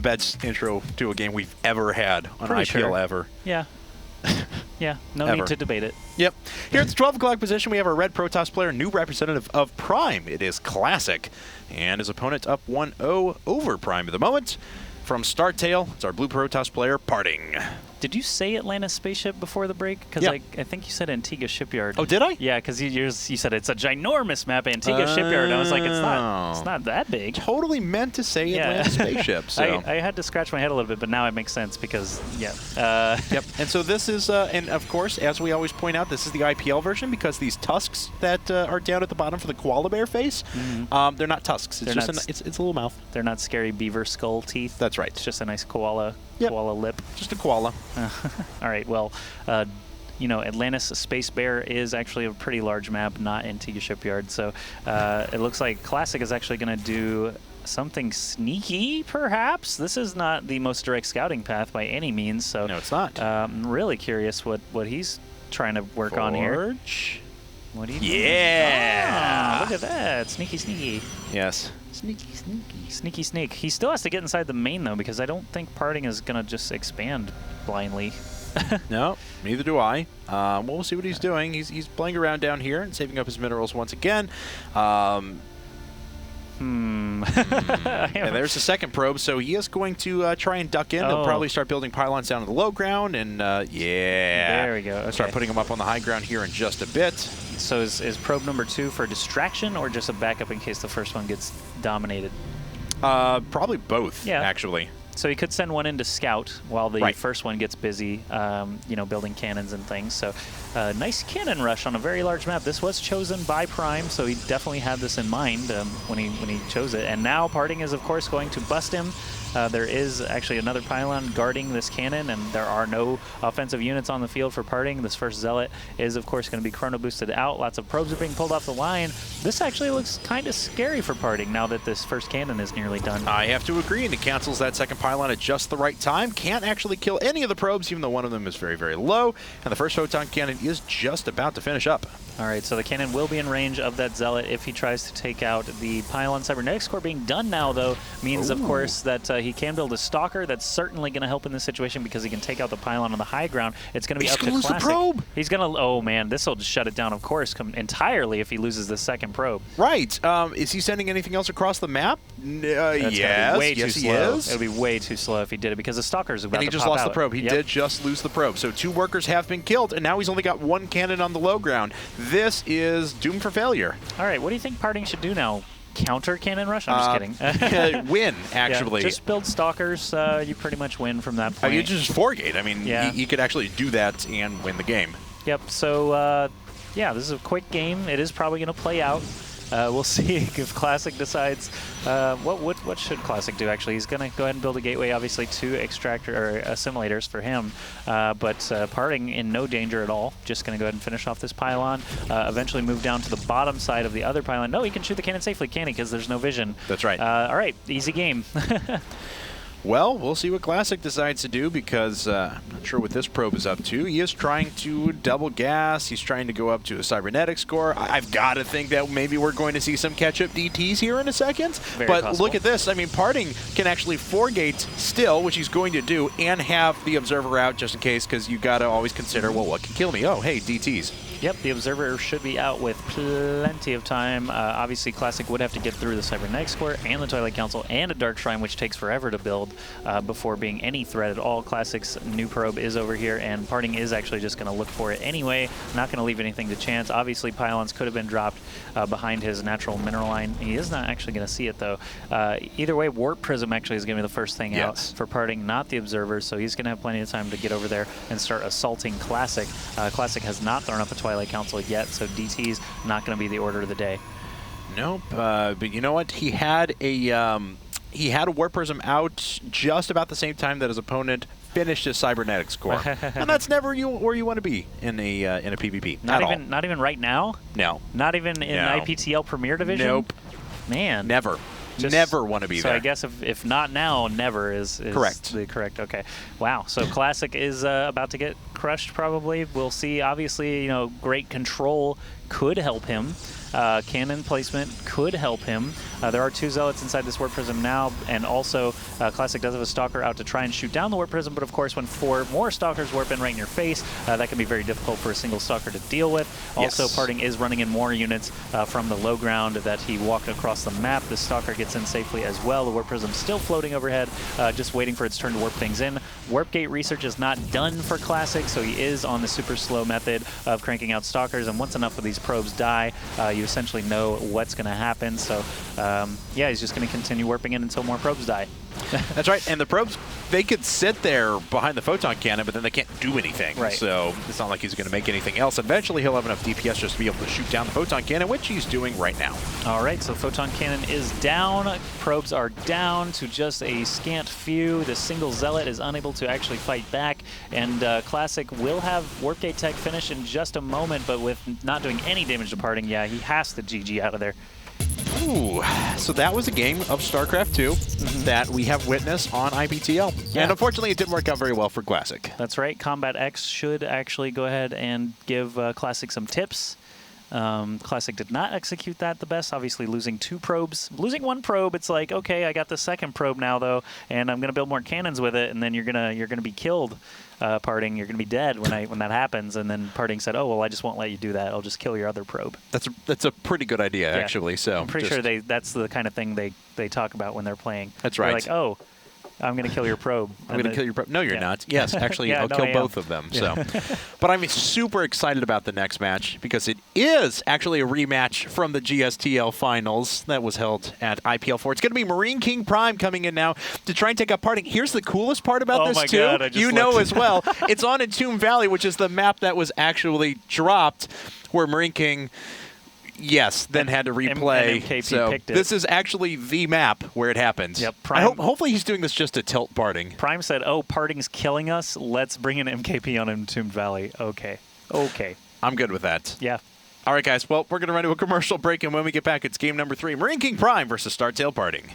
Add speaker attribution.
Speaker 1: best intro to a game we've ever had on IPL ever.
Speaker 2: Yeah. Yeah, no need to debate it.
Speaker 1: Yep. Here at the 12 o'clock position, we have our red Protoss player, new representative of Prime. It is Classic, and his opponent up 1-0 over Prime at the moment. From StarTale, it's our blue Protoss player, PartinG.
Speaker 2: Did you say Atlantis Spaceship before the break? Because I think you said Antigua Shipyard.
Speaker 1: Oh, did I?
Speaker 2: Yeah, because you said it's a ginormous map, Antigua Shipyard. And I was like, it's not that big.
Speaker 1: Totally meant to say Atlantis Spaceship. So.
Speaker 2: I had to scratch my head a little bit, but now it makes sense because,
Speaker 1: Yep. And so this is, and of course, as we always point out, this is the IPL version because these tusks that are down at the bottom for the koala bear face, they're not tusks. It's just it's a little mouth.
Speaker 2: They're not scary beaver skull teeth.
Speaker 1: That's right.
Speaker 2: It's just a nice koala lip.
Speaker 1: Just a koala.
Speaker 2: All right, well, you know, Atlantis Space Bear is actually a pretty large map, not Antigua Shipyard. So it looks like Classic is actually going to do something sneaky, perhaps. This is not the most direct scouting path by any means. So
Speaker 1: no, it's not.
Speaker 2: I'm really curious what he's trying to work on here. What do you think?
Speaker 1: Yeah!
Speaker 2: Look at that. Sneaky, sneaky.
Speaker 1: Yes.
Speaker 2: Sneaky, sneaky. Sneaky, sneak. He still has to get inside the main, though, because I don't think PartinG is going to just expand blindly.
Speaker 1: No, neither do I. We'll see what he's doing. He's playing around down here and saving up his minerals once again. And there's the second probe, so he is going to try and duck in. They'll probably start building pylons down in the low ground, and
Speaker 2: there we go. Okay.
Speaker 1: Start putting them up on the high ground here in just a bit.
Speaker 2: So is probe number 2 for distraction or just a backup in case the first one gets dominated?
Speaker 1: Probably both, actually.
Speaker 2: So he could send one in to scout while the first one gets busy, you know, building cannons and things. So nice cannon rush on a very large map. This was chosen by Prime, so he definitely had this in mind when he chose it. And now PartinG is, of course, going to bust him. There is actually another pylon guarding this cannon, and there are no offensive units on the field for PartinG. This first Zealot is, of course, going to be chrono boosted out. Lots of probes are being pulled off the line. This actually looks kind of scary for PartinG now that this first cannon is nearly done.
Speaker 1: I have to agree, and he cancels that second pylon at just the right time. Can't actually kill any of the probes, even though one of them is very, very low. And the first photon cannon is just about to finish up.
Speaker 2: All right, so the cannon will be in range of that Zealot if he tries to take out the pylon. Cybernetics Core being done now, though, means, of course, that he can build a Stalker. That's certainly going to help in this situation because he can take out the pylon on the high ground. It's going to be up to Classic.
Speaker 1: He's going to lose the probe.
Speaker 2: He's going to, oh, man, this will just shut it down, of course, entirely if he loses the second probe.
Speaker 1: Right. Is he sending anything else across the map? Yes.
Speaker 2: Yes, he is. It would be way too slow if he did it because the Stalker's about to pop out.
Speaker 1: And he just lost the probe. He did just lose the probe. So 2 workers have been killed, and now he's only got 1 cannon on the low ground. This is doomed for failure.
Speaker 2: All right, what do you think PartinG should do now? Counter cannon rush? I'm just kidding.
Speaker 1: Win, actually.
Speaker 2: Just build Stalkers. You pretty much win from that point.
Speaker 1: You just 4-gate. I mean, he could actually do that and win the game.
Speaker 2: Yep. So, yeah, this is a quick game. It is probably going to play out. We'll see if Classic decides what should Classic do. Actually, he's going to go ahead and build a gateway. Obviously, 2 extractor or assimilators for him. But PartinG in no danger at all. Just going to go ahead and finish off this pylon. Eventually move down to the bottom side of the other pylon. No, he can shoot the cannon safely, can he? Because there's no vision.
Speaker 1: That's right.
Speaker 2: All right, easy game.
Speaker 1: Well, we'll see what Classic decides to do because I'm not sure what this probe is up to. He is trying to double gas. He's trying to go up to a cybernetics core. I've got to think that maybe we're going to see some catch-up DTs here in a second.
Speaker 2: Very possible.
Speaker 1: Look at this. I mean, PartinG can actually 4-gate still, which he's going to do, and have the Observer out just in case because you got to always consider, well, what can kill me? Oh, hey, DTs.
Speaker 2: Yep, the Observer should be out with plenty of time. Obviously, Classic would have to get through the Cybernetics Core and the Twilight Council and a Dark Shrine, which takes forever to build before being any threat at all. Classic's new probe is over here, and PartinG is actually just going to look for it anyway. Not going to leave anything to chance. Obviously, pylons could have been dropped behind his natural mineral line. He is not actually going to see it, though. Either way, Warp Prism actually is going to be the first thing out for PartinG, not the Observer, so he's going to have plenty of time to get over there and start assaulting Classic. Classic has not thrown up a Twilight Council yet, so DT's not going to be the order of the day.
Speaker 1: Nope, but you know what? He had a Warp Prism out just about the same time that his opponent finished his Cybernetics Core, and that's never where you want to be in a PvP.
Speaker 2: Not even right now.
Speaker 1: No.
Speaker 2: Not even in IPTL Premier Division.
Speaker 1: Nope.
Speaker 2: Man.
Speaker 1: Never. Never want to be there.
Speaker 2: So I guess if not now, never is
Speaker 1: correct.
Speaker 2: The correct. Okay. Wow. So Classic is about to get crushed probably. We'll see. Obviously, you know, great control could help him. Cannon placement could help him. There are 2 Zealots inside this Warp Prism now, and also Classic does have a Stalker out to try and shoot down the Warp Prism, but of course when 4 more Stalkers warp in right in your face, that can be very difficult for a single Stalker to deal with. Also, Parting is running in more units from the low ground that he walked across the map. The Stalker gets in safely as well. The Warp Prism still floating overhead, just waiting for its turn to warp things in. Warp Gate research is not done for Classic, so he is on the super slow method of cranking out Stalkers, and once enough of these probes die, you essentially know what's going to happen. So, yeah, he's just going to continue warping in until more probes die.
Speaker 1: That's right. And the probes, they could sit there behind the photon cannon, but then they can't do anything.
Speaker 2: Right.
Speaker 1: So it's not like he's going to make anything else. Eventually, he'll have enough DPS just to be able to shoot down the photon cannon, which he's doing right now.
Speaker 2: All right, so photon cannon is down. Probes are down to just a scant few. The single Zealot is unable to actually fight back, and Classic will have Warp Gate tech finish in just a moment, but with not doing any damage to Parting, yeah, he has to GG out of there.
Speaker 1: Ooh, so that was a game of StarCraft 2 that we have witnessed on IPTL.
Speaker 2: Yeah.
Speaker 1: And unfortunately, it didn't work out very well for Classic.
Speaker 2: That's right. Combat X should actually go ahead and give Classic some tips. Classic did not execute that the best, obviously losing 2 probes. Losing 1 probe, it's like, okay, I got the 2nd probe now, though, and I'm going to build more cannons with it, and then you're gonna be killed. Parting, you're going to be dead when that happens. And then Parting said, oh, well, I just won't let you do that. I'll just kill your other probe.
Speaker 1: That's a pretty good idea, actually. So
Speaker 2: I'm pretty sure that's the kind of thing they talk about when they're playing.
Speaker 1: That's right.
Speaker 2: They're like, oh, I'm going to kill your probe.
Speaker 1: I'm going to kill your probe. No, you're not. Yes, actually,
Speaker 2: Yeah,
Speaker 1: I'll
Speaker 2: no,
Speaker 1: kill
Speaker 2: I
Speaker 1: both
Speaker 2: am.
Speaker 1: of them. So, but I'm super excited about the next match because it is actually a rematch from the GSTL finals that was held at IPL4. It's going to be Marine King Prime coming in now to try and take out Parting. Here's the coolest part about this,
Speaker 2: my
Speaker 1: too.
Speaker 2: God, I just
Speaker 1: You know
Speaker 2: looked.
Speaker 1: as well. It's on Entomb Valley, which is the map that was actually dropped where Marine King... Yes, then had to replay.
Speaker 2: MKP
Speaker 1: so
Speaker 2: picked it.
Speaker 1: this is actually the map where it happens.
Speaker 2: Yep,
Speaker 1: Hopefully he's doing this just to tilt Parting.
Speaker 2: Prime said, oh, Parting's killing us. Let's bring in MKP on Entombed Valley. Okay.
Speaker 1: I'm good with that.
Speaker 2: Yeah.
Speaker 1: All right, guys. Well, we're going to run to a commercial break, and when we get back, it's game number 3, Marine King Prime versus StarTale.PartinG.